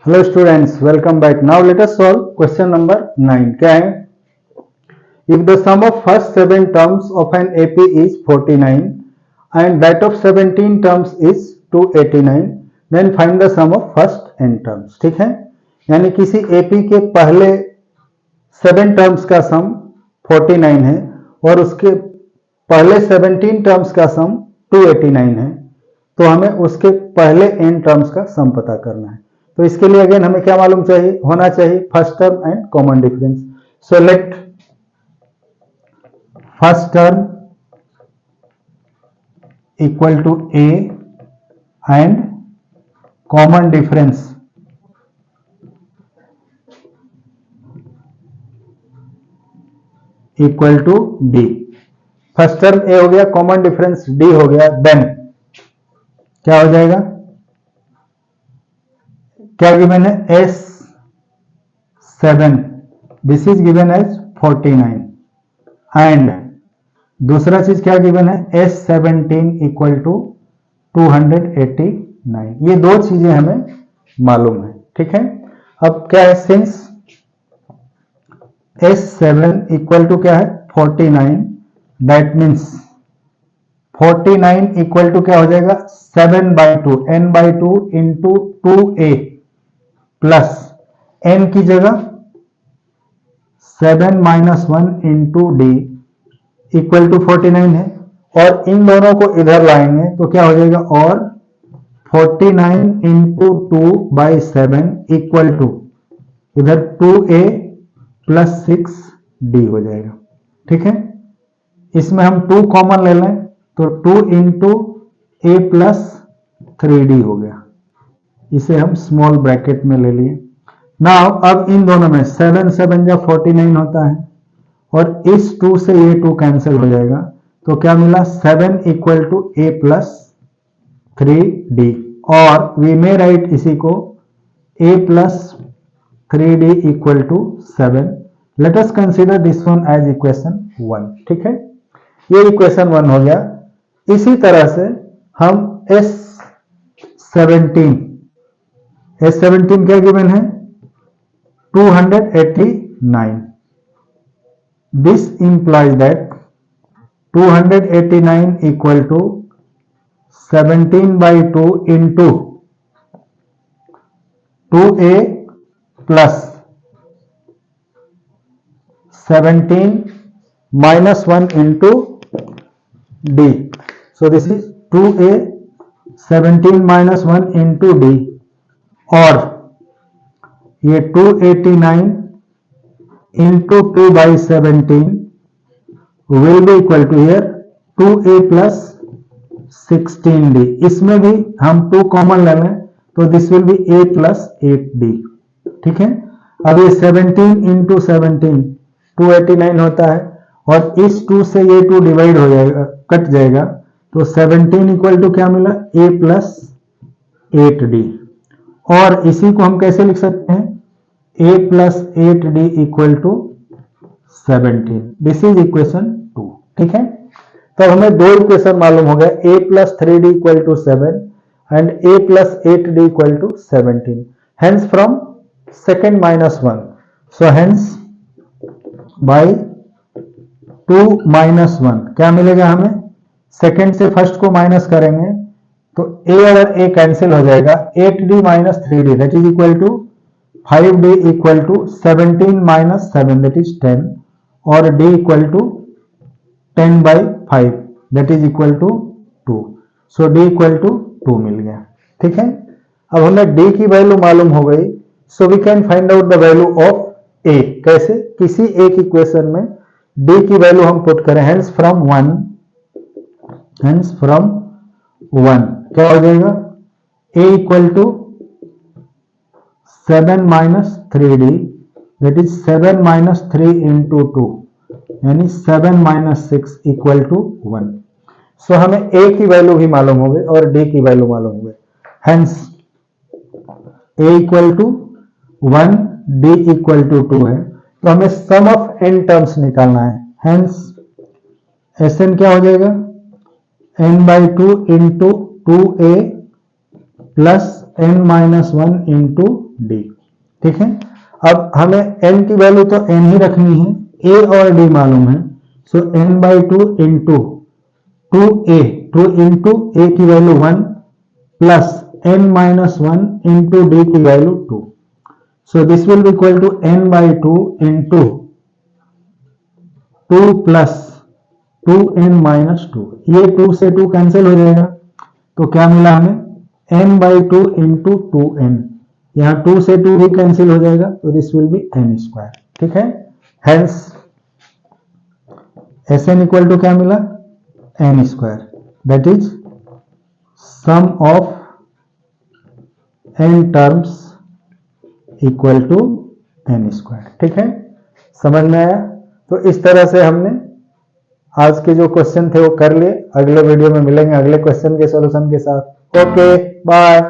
Hello students, welcome back. Now let us solve question number 9। क्या है? If the sum of first 7 terms of an AP is 49 and that of 17 terms is 289, then find the sum of first n terms. ठीक है, यानी किसी AP के पहले 7 terms का सम 49 है और उसके पहले 17 टर्म्स का सम 289 है, तो हमें उसके पहले n टर्म्स का सम पता करना है। तो इसके लिए अगेन हमें क्या मालूम चाहिए होना चाहिए? First term and common difference. So let first term equal to a and common difference equal to d। First term a हो गया, कॉमन डिफरेंस d हो गया, देन क्या हो जाएगा? क्या गिवन है? S7, this is given as 49 and दूसरा चीज क्या गिवन है? S17 equal to 289। ये दो चीजें हमें मालूम है। ठीक है, अब क्या है? सिंस S7 इक्वल टू क्या है? 49, दैट मीन्स 49 इक्वल टू क्या हो जाएगा? 7/2, n/2 into 2a plus n की जगह 7 - 1 इंटू d इक्वल टू 49 है, और इन दोनों को इधर लाएंगे तो क्या हो जाएगा? और 49 इंटू 2/7 इक्वल टू इधर 2a प्लस 6d हो जाएगा। ठीक है, इसमें हम 2 कॉमन ले लें तो 2 इंटू a प्लस 3d हो गया। इसे हम स्मॉल ब्रैकेट में ले लिए। नाउ अब इन दोनों में 7 7 जा 49 होता है, और इस 2 से ये 2 कैंसिल हो जाएगा, तो क्या मिला? 7 equal to a plus 3d, और वी मे राइट इसी को a plus 3d equal to 7। Let us consider this one as equation 1। ठीक है, ये इक्वेशन 1 हो गया। इसी तरह से हम S17 क्या गिवन है? 289। This implies that 289 equal to 17/2 into 2a plus 17 minus 1 into d. So this is 2a 17 minus 1 into d, और ये 289 into 2/17 will be equal to here 2a plus 16d। इसमें भी हम 2 कॉमन ले लें तो this will B a plus 8d। ठीक है, अब ये 17 into 17 289 होता है, और इस 2 से ये 2 डिवाइड हो जाएगा, कट जाएगा, तो 17 इक्वल टू क्या मिला? a plus 8d। और इसी को हम कैसे लिख सकते हैं? a plus 8d equal to 17। This is equation 2। ठीक है, तो हमें दो इक्वेशन मालूम हो गया, a plus 3d equal to 7 and a plus 8d equal to 17। Hence from second minus 1, so hence by 2 minus 1 क्या मिलेगा हमें? सेकेंड से फर्स्ट को माइनस करेंगे तो a और a कैंसिल हो जाएगा। 8d minus 3d that is equal to 5d equal to 17 minus 7 that is 10, और d equal to 10/5 that is equal to 2। So d equal to 2 मिल गया। ठीक है, अब हमें d की वैल्यू मालूम हो गई, so we can find out the value of a। कैसे? किसी एक इक्वेशन में d की वैल्यू हम पुट करें, हेंस फ्रॉम 1 क्या हो जाएगा? a equal to 7 minus 3d that is 7 minus 3 into 2 यानी 7 माइनस 6 इक्वल टू 1। सो हमें a की वैल्यू भी मालूम हो गई और d की वैल्यू मालूम हो गई, hence a equal to 1 d equal to 2 है, तो हमें सम ऑफ n टर्म्स निकालना है। हेंस Sn क्या हो जाएगा? n/2 into 2a plus n - 1 into D. ठीक है, अब हमें n की वैल्यू तो n ही रखनी है, a और d मालूम है, so n by two into 2a, 2 into a की value 1 plus n minus 1 into d की value 2। So this will be equal to n by two into 2 plus 2n minus 2। ये 2 से 2 cancel हो जाएगा, तो क्या मिला हमें n by two into 2n, यहां 2 से 2 भी कैंसिल हो जाएगा, तो this will be n square. ठीक है, हेंस Sn इक्वल टू क्या मिला, n square, that is sum of n terms equal to n square. ठीक है, समझ में आया? तो इस तरह से हमने आज के जो क्वेश्चन थे वो कर लिए। अगले वीडियो में मिलेंगे अगले क्वेश्चन के सॉल्यूशन के साथ। Okay, bye.